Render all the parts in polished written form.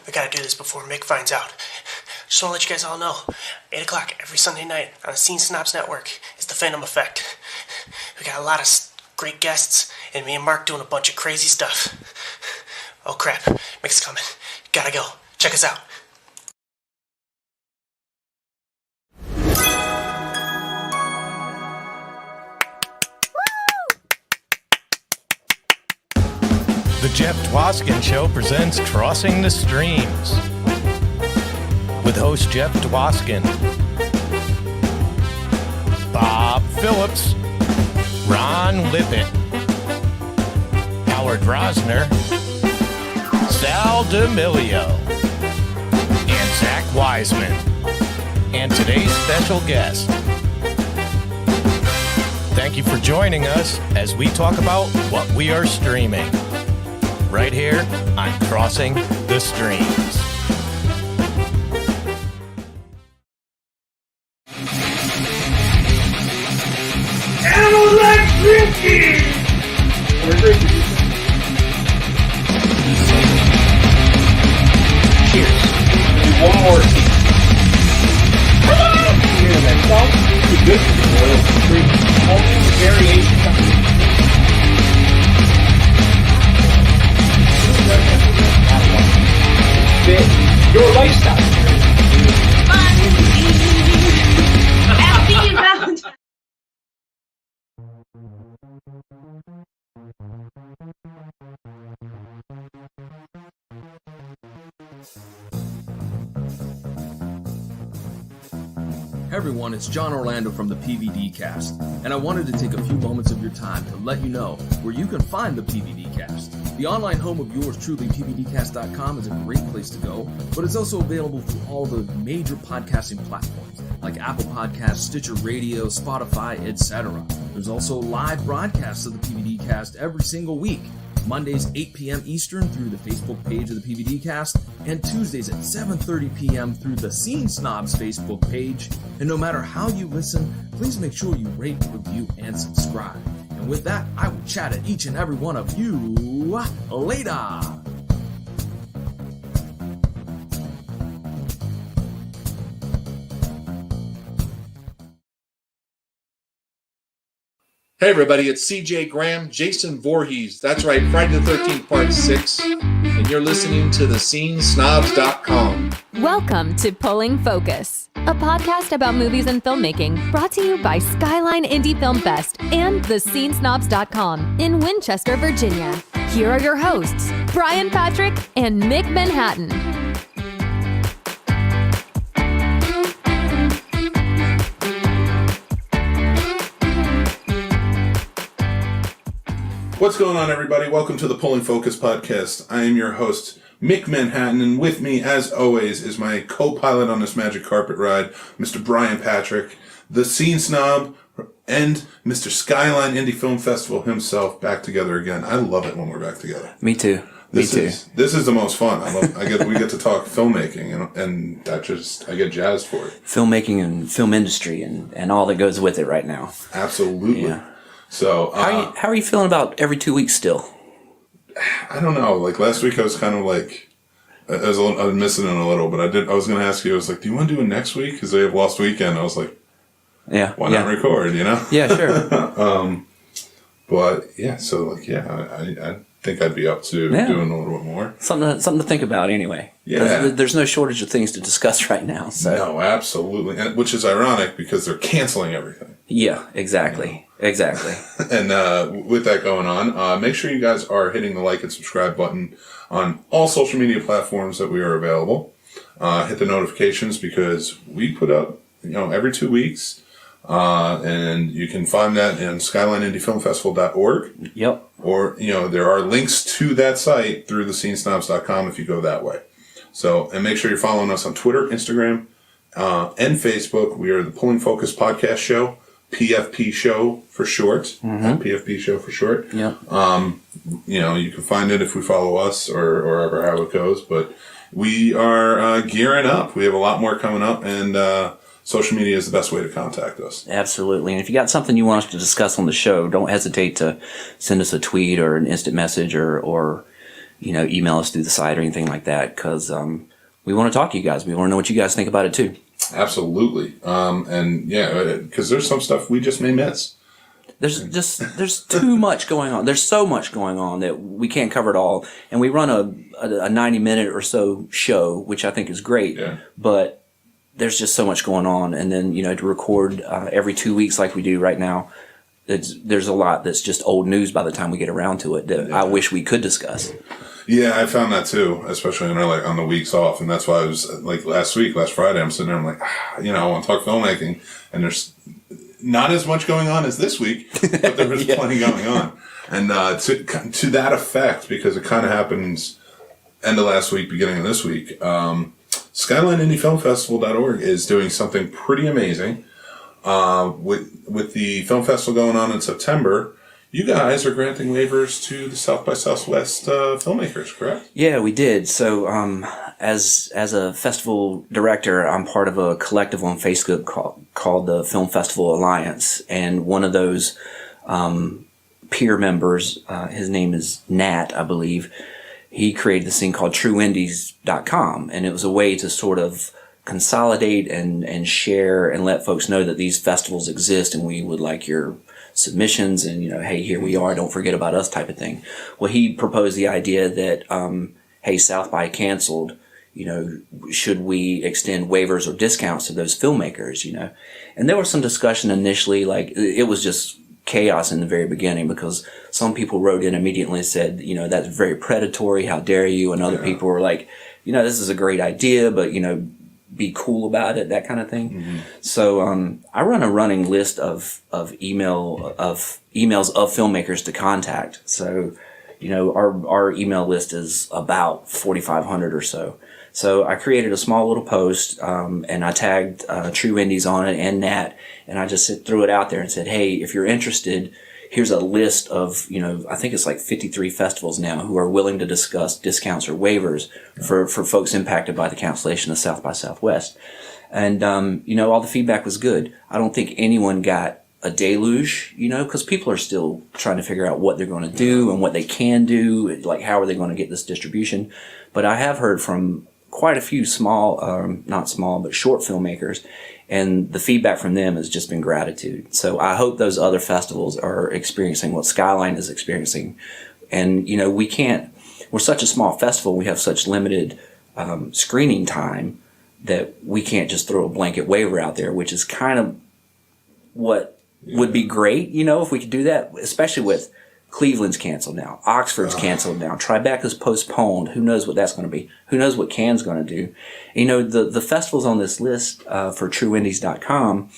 We gotta do this before Mick finds out. Just wanna let you guys all know, 8 o'clock every Sunday night on the Scene Snobs Network is the Phantom Effect. We got a lot of great guests, and me and Mark doing a bunch of crazy stuff. Oh crap, Mick's coming. Gotta go. Check us out. The Jeff Dwoskin Show presents Crossing the Streams with host Jeff Dwoskin, Bob Phillips, Ron Lippett, Howard Rosner, Sal D'Amelio, and Zach Wiseman, and today's special guest. Thank you for joining us as we talk about what we are streaming. Right here on Crossing the Streams. Electricity! Cheers. One more. That sounds pretty good for the oil free. Only variation. Your lifestyle. Happy Valentine's. Hey everyone, it's John Orlando from the PVD Cast, and I wanted to take a few moments of your time to let you know where you can find the PVD Cast. The online home of yours truly, PVDcast.com, is a great place to go, but it's also available through all the major podcasting platforms like Apple Podcasts, Stitcher Radio, Spotify, etc. There's also live broadcasts of the PVD Cast every single week. Mondays 8 p.m. Eastern through the Facebook page of the PVD Cast, and Tuesdays at 7:30 p.m. through the Scene Snobs Facebook page. And no matter how you listen, please make sure you rate, review, and subscribe. And with that, I will chat at each and every one of you later. Hey everybody, it's CJ Graham, Jason Voorhees. That's right, Friday the 13th, Part 6. And you're listening to thescenesnobs.com. Welcome to Pulling Focus, a podcast about movies and filmmaking brought to you by Skyline Indie Film Fest and thescenesnobs.com in Winchester, Virginia. Here are your hosts, Brian Patrick and Mick Manhattan. What's going on, everybody? Welcome to the Pulling Focus podcast. I am your host, Mick Manhattan, and with me, as always, is my co-pilot on this magic carpet ride, Mr. Brian Patrick, the Scene Snob, and Mr. Skyline Indie Film Festival himself, back together again. I love it when we're back together. Me too. This is the most fun. We get to talk filmmaking, and I get jazzed for it. Filmmaking and film industry and all that goes with it right now. Absolutely. Yeah. So, how are you feeling about every 2 weeks still? I don't know. Like last week, I was kind of like, I was missing it a little, but I was going to ask you. I was like, do you want to do it next week? Because they have Lost Weekend. I was like, yeah, why not record? You know? Yeah, sure. But yeah, so like, I think I'd be up to doing a little bit more. Something to think about anyway. Yeah. There's no shortage of things to discuss right now. So. No, absolutely, and which is ironic because they're canceling everything. Yeah, exactly. You know? Exactly. And with that going on, make sure you guys are hitting the like and subscribe button on all social media platforms that we are available. Hit the notifications because we put up, every 2 weeks. And you can find that in SkylineIndieFilmFestival.org. Yep. Or, there are links to that site through thescenesnobs.com if you go that way. So, and make sure you're following us on Twitter, Instagram, and Facebook. We are the Pulling Focus Podcast Show. PFP Show for short. Mm-hmm. PFP Show for short. Yeah. You can find it if we follow us or ever how it goes. But we are gearing up. We have a lot more coming up, and social media is the best way to contact us. Absolutely. And if you got something you want us to discuss on the show, don't hesitate to send us a tweet or an instant message or email us through the site or anything like that, because we want to talk to you guys. We want to know what you guys think about it too. Absolutely. And yeah, because there's some stuff we just may miss. There's too much going on. There's so much going on that we can't cover it all. And we run a 90-minute or so show, which I think is great. Yeah. But there's just so much going on. And then, to record every 2 weeks like we do right now, there's a lot that's just old news by the time we get around to it that I wish we could discuss. Yeah, I found that too, especially on the weeks off. And that's why I was like last Friday, I'm sitting there, I'm like, I want to talk filmmaking. And there's not as much going on as this week, but there was plenty going on. And to that effect, because it kind of happens end of last week, beginning of this week, Skyline IndieFilmFestival.org is doing something pretty amazing. With the film festival going on in September, you guys are granting waivers to the South by Southwest filmmakers, correct? Yeah, we did. So as a festival director, I'm part of a collective on Facebook called the Film Festival Alliance. And one of those peer members, his name is Nat, I believe, he created this thing called TrueIndies.com. And it was a way to sort of consolidate and share and let folks know that these festivals exist and we would like your submissions and, hey, here we are, don't forget about us type of thing. Well, he proposed the idea that, hey, South by canceled, should we extend waivers or discounts to those filmmakers, And there was some discussion initially, like it was just chaos in the very beginning because some people wrote in immediately and said, that's very predatory, how dare you? And other people were like, this is a great idea, but, be cool about it, that kind of thing. Mm-hmm. So I run a running list of emails of filmmakers to contact. So, our email list is about 4,500 or so. So I created a small little post and I tagged True Indies on it and Nat, and I just threw it out there and said, hey, if you're interested, here's a list of, I think it's like 53 festivals now who are willing to discuss discounts or waivers for folks impacted by the cancellation of South by Southwest. And, all the feedback was good. I don't think anyone got a deluge, because people are still trying to figure out what they're going to do and what they can do, like how are they going to get this distribution. But I have heard from quite a few not small, but short filmmakers, and the feedback from them has just been gratitude. So I hope those other festivals are experiencing what Skyline is experiencing. And, we're such a small festival, we have such limited screening time that we can't just throw a blanket waiver out there, which is kind of what would be great, if we could do that, especially with Cleveland's canceled now. Oxford's canceled now. Tribeca's postponed. Who knows what that's going to be? Who knows what Cannes going to do? The festivals on this list for TrueIndies.com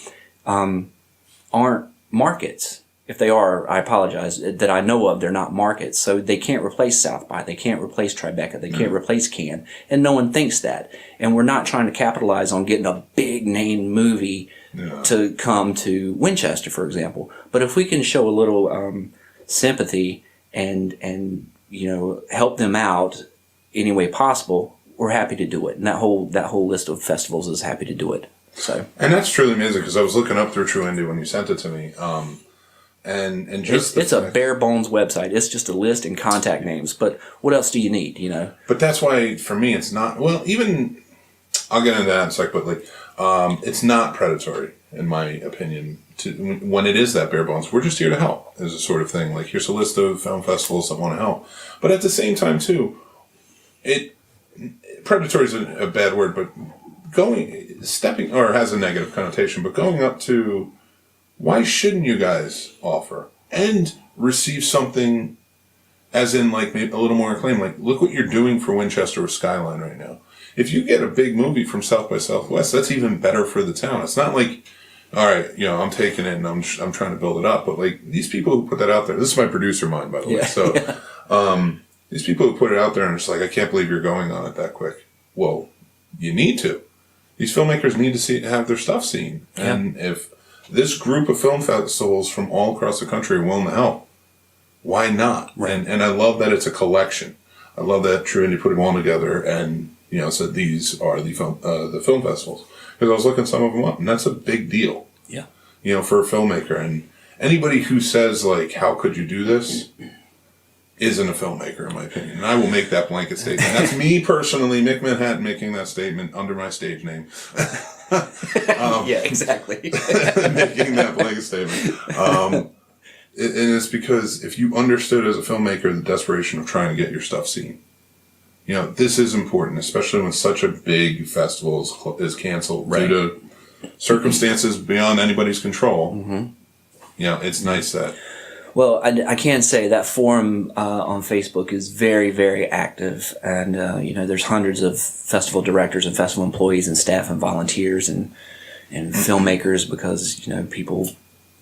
aren't markets. If they are, I apologize. That I know of, they're not markets. So they can't replace South by. They can't replace Tribeca. They can't replace Cannes. And no one thinks that. And we're not trying to capitalize on getting a big name movie to come to Winchester, for example. But if we can show a little sympathy and help them out any way possible, we're happy to do it. And that whole list of festivals is happy to do it. So, and that's truly amazing because I was looking up through True Indie when you sent it to me, and just it's a bare bones website. It's just a list and contact names. But what else do you need? But that's why for me it's not. Well, even I'll get into that in a sec. But it's not predatory in my opinion. When it is that bare bones, we're just here to help. Is a sort of thing. Like here's a list of film festivals that want to help. But at the same time too, predatory is a bad word, but stepping or has a negative connotation. But going up to, why shouldn't you guys offer and receive something, as in like maybe a little more acclaim? Like look what you're doing for Winchester with Skyline right now. If you get a big movie from South by Southwest, that's even better for the town. It's not like, all right, I'm taking it and I'm trying to build it up. But like these people who put that out there, this is my producer mind, by the way. So these people who put it out there and it's like, I can't believe you're going on it that quick. Well, you need to. These filmmakers need to have their stuff seen. Yeah. And if this group of film festivals from all across the country are willing to help, why not? Right. And I love that it's a collection. I love that True Indie put it all together and said these are the film festivals. Because I was looking some of them up, and that's a big deal. Yeah. For a filmmaker. And anybody who says, like, how could you do this? isn't a filmmaker, in my opinion. And I will make that blanket statement. That's me personally, Mick Manhattan, making that statement under my stage name. Yeah, exactly. Making that blanket statement. And it's because if you understood as a filmmaker the desperation of trying to get your stuff seen, you know, this is important, especially when such a big festival is canceled due to circumstances beyond anybody's control. You know, it's nice that... Well, I can say that forum on Facebook is very, very active, and you know, there's hundreds of festival directors and festival employees and staff and volunteers and filmmakers, because you know, people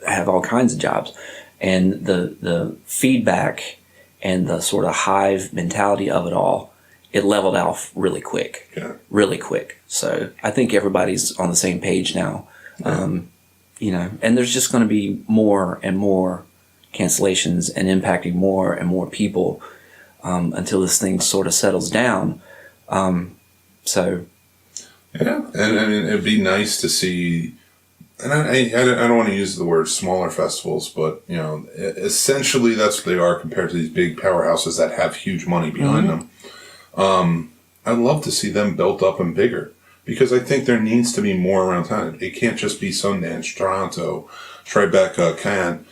have all kinds of jobs, and the feedback and the sort of hive mentality of it all, it leveled off really quick, really quick. So I think everybody's on the same page now, you know, and there's just going to be more and more cancellations and impacting more and more people until this thing sort of settles down. So yeah, and I mean, it'd be nice to see, and I don't want to use the word smaller festivals, but you know, essentially that's what they are compared to these big powerhouses that have huge money behind them. I'd love to see them built up and bigger, because I think there needs to be more around town. It can't just be Sundance, Toronto, Tribeca, Cannes.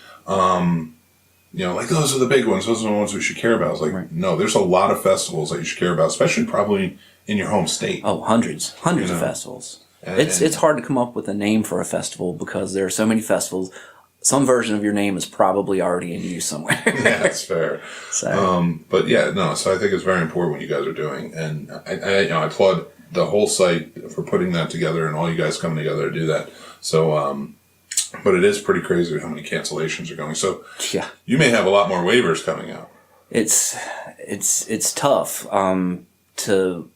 You know, like those are the big ones. Those are the ones we should care about. It's like, no, there's a lot of festivals that you should care about, especially probably in your home state. Oh, hundreds of festivals. It's hard to come up with a name for a festival because there are so many festivals. Some version of your name is probably already in use somewhere. Yeah, that's fair. So. But yeah, no. So I think it's very important what you guys are doing, and I applaud the whole site for putting that together and all you guys coming together to do that. So. But it is pretty crazy how many cancellations are going. So yeah, you may have a lot more waivers coming out. It's tough to,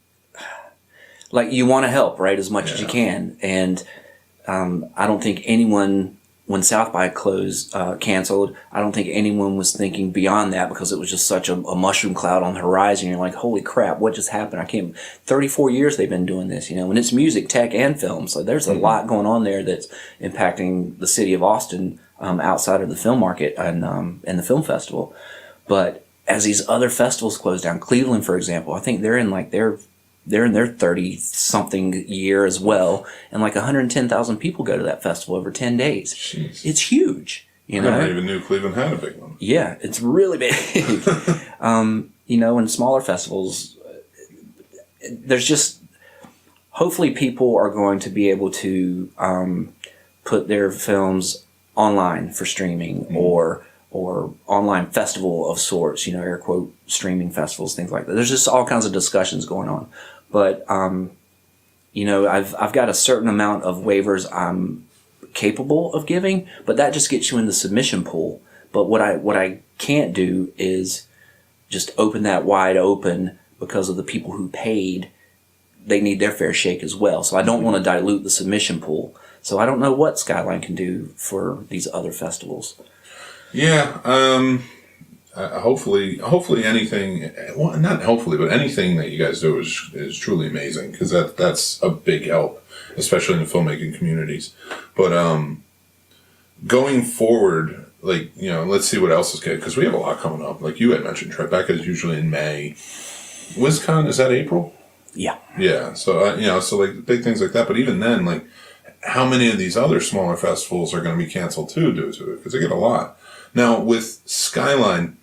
like, you want to help, right, as much as you can. And I don't think anyone, when South by canceled, I don't think anyone was thinking beyond that, because it was just such a mushroom cloud on the horizon. You're like, holy crap, what just happened? 34 years they've been doing this, you know, and it's music, tech, and film. So there's a lot going on there that's impacting the city of Austin outside of the film market and the film festival. But as these other festivals close down, Cleveland, for example, I think they're in their 30-something year as well, and like 110,000 people go to that festival over 10 days. Jeez. It's huge. You know? I never even knew Cleveland had a big one. Yeah, it's really big. You know, in smaller festivals, there's just, hopefully people are going to be able to put their films online for streaming, or online festival of sorts, you know, air quote, streaming festivals, things like that. There's just all kinds of discussions going on. But, you know, I've got a certain amount of waivers I'm capable of giving, but that just gets you in the submission pool. But what I can't do is just open that wide open, because of the people who paid. They need their fair shake as well. So I don't want to dilute the submission pool. So I don't know what Skyline can do for these other festivals. Yeah, hopefully anything, well, not hopefully, but anything that you guys do is truly amazing, because that's a big help, especially in the filmmaking communities. But going forward, like, you know, let's see what else is good, because we have a lot coming up. Like you had mentioned, Tribeca is usually in May. WisCon, is that April? Yeah. Yeah, so, you know, so like big things like that. But even then, like, how many of these other smaller festivals are going to be canceled too due to it? Because they get a lot. Now, with Skyline,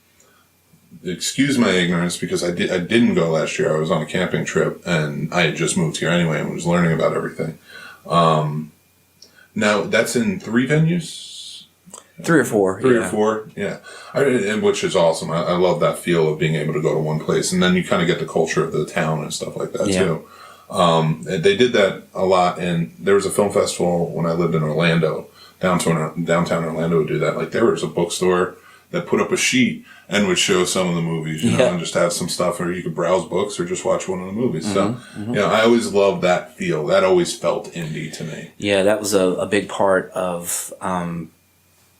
excuse my ignorance, because I didn't go last year. I was on a camping trip, and I had just moved here anyway and was learning about everything. Now, that's in 3 venues? 3 or 4. 3 or 4, yeah. And which is awesome. I love that feel of being able to go to one place, and then you kind of get the culture of the town and stuff like that, too. They did that a lot, and there was a film festival when I lived in Orlando. Downtown Orlando would do that. Like, there was a bookstore that put up a sheet and would show some of the movies, you know, and just have some stuff where you could browse books or just watch one of the movies. So, you know, I always loved that feel. That always felt indie to me. Yeah, that was a big part of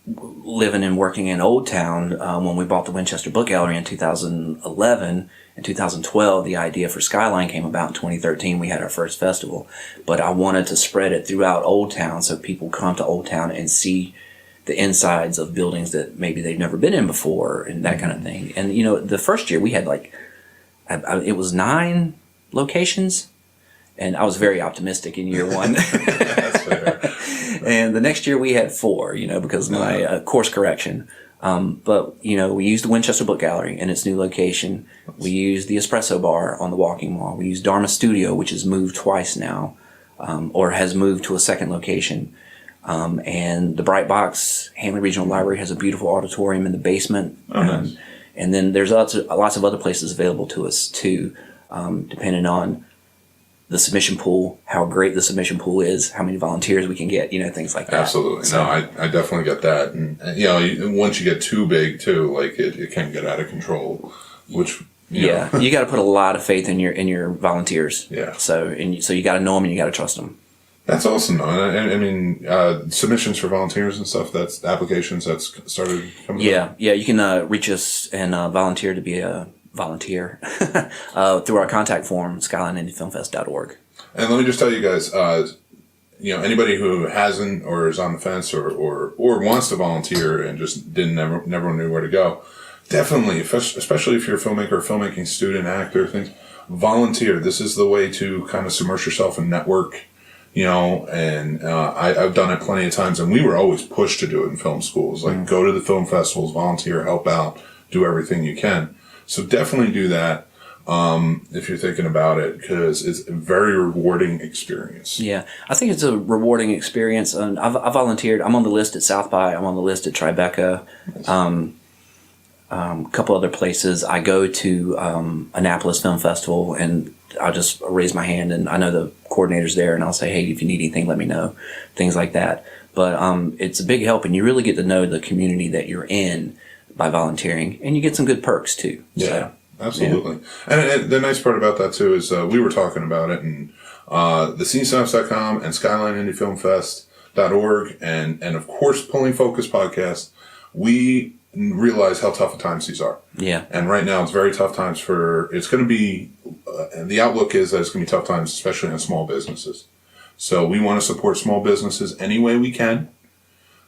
living and working in Old Town when we bought the Winchester Book Gallery in 2011. In 2012, the idea for Skyline came about. In 2013, we had our first festival. But I wanted to spread it throughout Old Town so people come to Old Town and see the insides of buildings that maybe they've never been in before and that kind of thing. And, the first year we had it was 9 locations, and I was very optimistic in year one. That's fair. And the next year we had 4, because of my course correction. But, we used the Winchester Book Gallery in its new location. We used the Espresso Bar on the Walking Mall. We used Dharma Studio, which has moved twice now, or has moved to a second location. And the Bright Box Hamley Regional Library has a beautiful auditorium in the basement. Oh, nice. And then there's lots of other places available to us too, depending on the submission pool, how great the submission pool is, how many volunteers we can get, things like that. Absolutely. So, no, I definitely get that. And, once you get too big too, like it can get out of control, which, you got to put a lot of faith in your volunteers. Yeah. So you got to know them and you got to trust them. That's awesome, though. And I mean, submissions for volunteers and stuff, that's applications that's started coming up. Yeah, you can reach us and volunteer to be a volunteer through our contact form, skylineindiefilmfest.org. And let me just tell you guys, anybody who hasn't or is on the fence or wants to volunteer and just never knew where to go, definitely, especially if you're a filmmaker, filmmaking student, actor, things, volunteer. This is the way to kind of submerge yourself and network. And I've done it plenty of times, and we were always pushed to do it in film schools. Like, go to the film festivals, volunteer, help out, do everything you can. So definitely do that if you're thinking about it, because it's a very rewarding experience. Yeah, I think it's a rewarding experience. And I volunteered. I'm on the list at South by. I'm on the list at Tribeca. A couple other places. I go to Annapolis Film Festival, and I'll just raise my hand, and I know the coordinator's there, and I'll say, hey, if you need anything, let me know, things like that. But it's a big help, and you really get to know the community that you're in by volunteering, and you get some good perks too. Yeah, so, absolutely. Yeah. And the nice part about that too is we were talking about it, and the scenesnobs.com and skylineindiefilmfest.org and of course Pulling Focus podcast, we realize how tough at times these are. Yeah. And right now it's very tough times it's going to be, the outlook is that it's going to be tough times, especially in small businesses. So we want to support small businesses any way we can.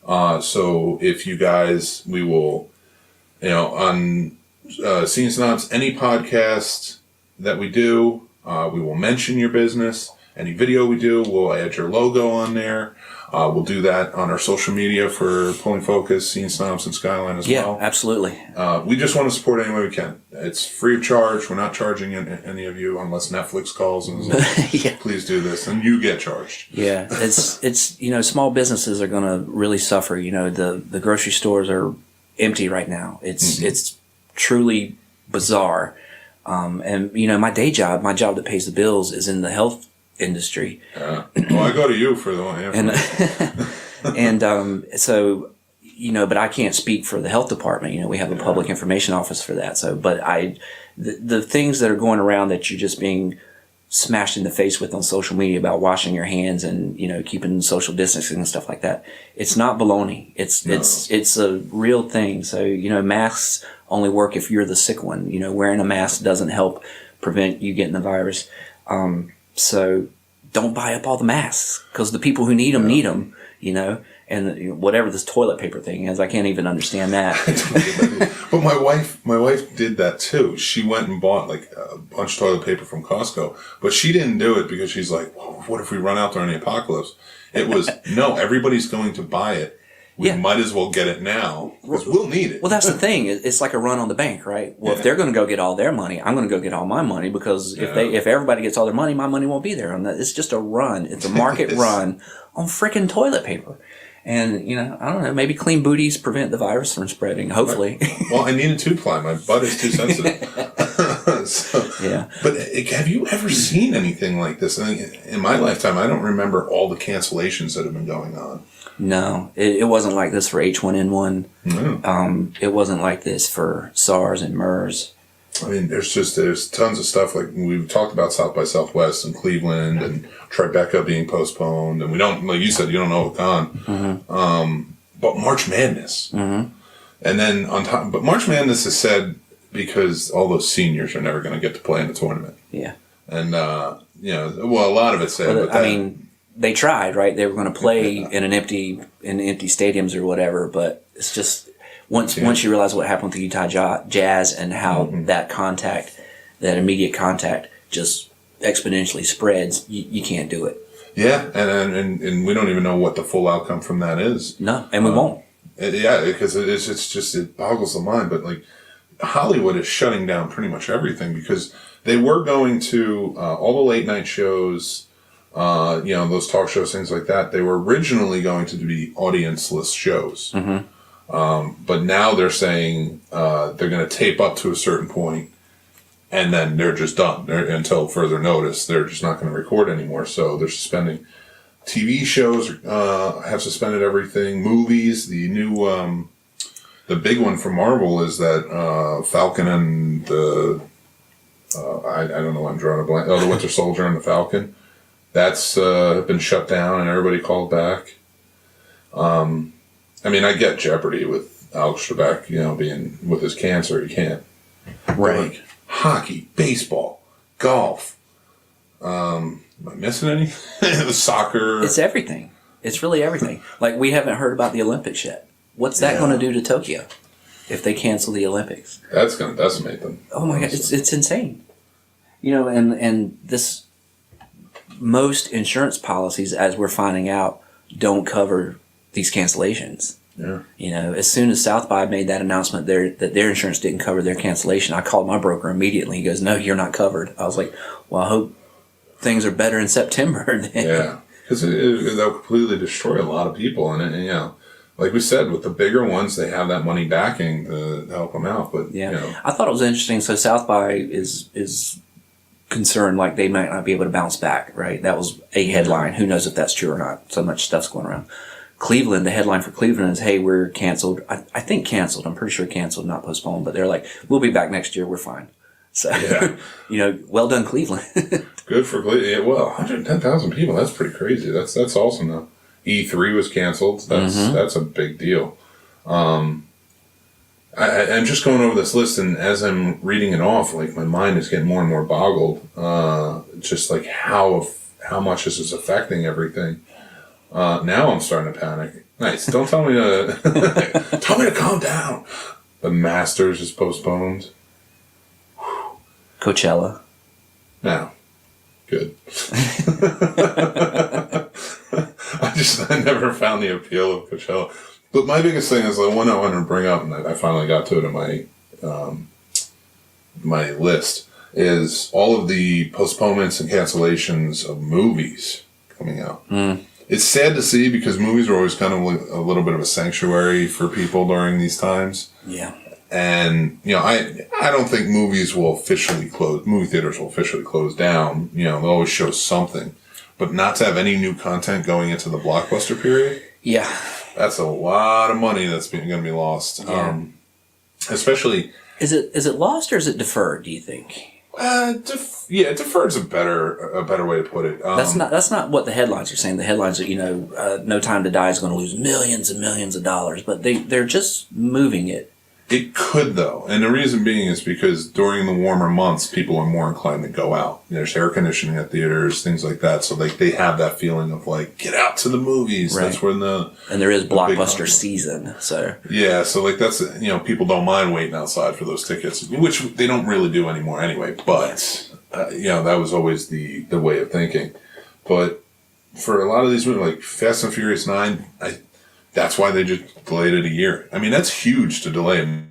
So if you guys, we will, on Scene Snobs, any podcast that we do, we will mention your business. Any video we do, we'll add your logo on there. We'll do that on our social media for Pulling Focus, Scene Snobs, and Skyline as well. Yeah, absolutely. We just want to support any way we can. It's free of charge. We're not charging any of you unless Netflix calls and says, Yeah. please do this, and you get charged. Yeah, it's small businesses are going to really suffer. The grocery stores are empty right now. It's truly bizarre. And my day job, my job that pays the bills, is in the health industry. Well, I go to you for the one. And so but I can't speak for the health department. We have a public information office for that. So, but the things that are going around that you're just being smashed in the face with on social media about washing your hands and keeping social distancing and stuff like that, it's not baloney. It's a real thing. So masks only work if you're the sick one. Wearing a mask doesn't help prevent you getting the virus. So don't buy up all the masks, because the people who need them need them, and whatever this toilet paper thing is, I can't even understand that. But my wife did that too. She went and bought like a bunch of toilet paper from Costco, but she didn't do it because she's like, well, what if we run out during the apocalypse? It was, no, everybody's going to buy it. We might as well get it now, because we'll need it. Well, that's the thing. It's like a run on the bank, right? Well, if they're going to go get all their money, I'm going to go get all my money, because if everybody gets all their money, my money won't be there. And it's just a run. It's a market run on frickin' toilet paper. And, I don't know, maybe clean booties prevent the virus from spreading, hopefully. Well, I need a 2-ply. My butt is too sensitive. Yeah. But have you ever seen anything like this? In my lifetime, I don't remember all the cancellations that have been going on. No, it wasn't like this for H1N1. No. It wasn't like this for SARS and MERS. I mean, there's tons of stuff. Like we've talked about South by Southwest and Cleveland and Tribeca being postponed, and we don't, like you said, you don't know what's gone. Mm-hmm. But March Madness, and then on top, but March Madness is said because all those seniors are never going to get to play in the tournament. Yeah, and a lot of it's said. Well, they tried, right? They were going to play in empty stadiums or whatever, but it's just once you realize what happened with the Utah Jazz and how that immediate contact just exponentially spreads, you can't do it. Yeah, and we don't even know what the full outcome from that is. No, and we won't. Because it boggles the mind. But like Hollywood is shutting down pretty much everything because they were going to all the late night shows, those talk shows, things like that. They were originally going to be audience-less shows, but now they're saying they're going to tape up to a certain point, and then they're just done. Until further notice, they're just not going to record anymore. So they're suspending. TV shows have suspended everything. Movies, the new, the big one for Marvel is that Falcon and the, I don't know, I'm drawing a blank. Oh, the Winter Soldier and the Falcon. That's been shut down and everybody called back. I mean, I get Jeopardy with Alex Trebek, being with his cancer, he can't. Right. Like, hockey, baseball, golf. Am I missing anything? The soccer. It's everything. It's really everything. Like, we haven't heard about the Olympics yet. What's that going to do to Tokyo if they cancel the Olympics? That's going to decimate them. Oh my God, it's insane. And this, most insurance policies, as we're finding out, don't cover these cancellations. Yeah. As soon as South by made that announcement that their insurance didn't cover their cancellation, I called my broker immediately. He goes, "No, you're not covered." I was like, "Well, I hope things are better in September." Yeah, because they'll completely destroy a lot of people, and like we said, with the bigger ones, they have that money backing to help them out. But I thought it was interesting. So South by is concerned like they might not be able to bounce back. Right, that was a headline. Who knows if that's true or not? So much stuff's going around. Cleveland, the headline for Cleveland is, "Hey, we're canceled." I think canceled. I'm pretty sure canceled, not postponed. But they're like, "We'll be back next year. We're fine." So, well done, Cleveland. Good for Cleveland. Yeah, well, 110,000 people. That's pretty crazy. That's awesome, though. E3 was canceled. That's a big deal. I'm just going over this list, and as I'm reading it off, like my mind is getting more and more boggled. Just like how much this is affecting everything. Now I'm starting to panic. Nice. Don't tell me to tell me to calm down. The Masters is postponed. Coachella. No. Good. I never found the appeal of Coachella. But my biggest thing is the one I wanted to bring up, and I finally got to it in my list, is all of the postponements and cancellations of movies coming out. It's sad to see because movies are always kind of a little bit of a sanctuary for people during these times. Yeah. And, I don't think movies will officially close, movie theaters will officially close down. They'll always show something. But not to have any new content going into the blockbuster period. Yeah. That's a lot of money that's going to be lost. Yeah. Especially. Is it lost or is it deferred, do you think? Deferred's a better way to put it. That's not what the headlines are saying. The headlines are, No Time to Die is going to lose millions and millions of dollars, but they're just moving it. It could, though. And the reason being is because during the warmer months, people are more inclined to go out. There's air conditioning at theaters, things like that. So they have that feeling of like, get out to the movies. Right. That's when and there is blockbuster season. So yeah, so that's people don't mind waiting outside for those tickets, which they don't really do anymore anyway. But that was always the way of thinking. But for a lot of these movies, like Fast and Furious 9, that's why they just delayed it a year. I mean, that's huge to delay